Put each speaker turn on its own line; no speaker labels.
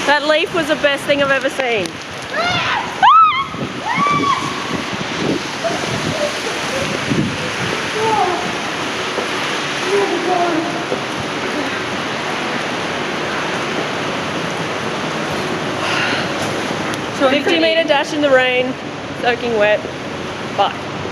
That leaf was the best thing I've ever seen. So 50-meter dash in the rain, soaking wet. Bye.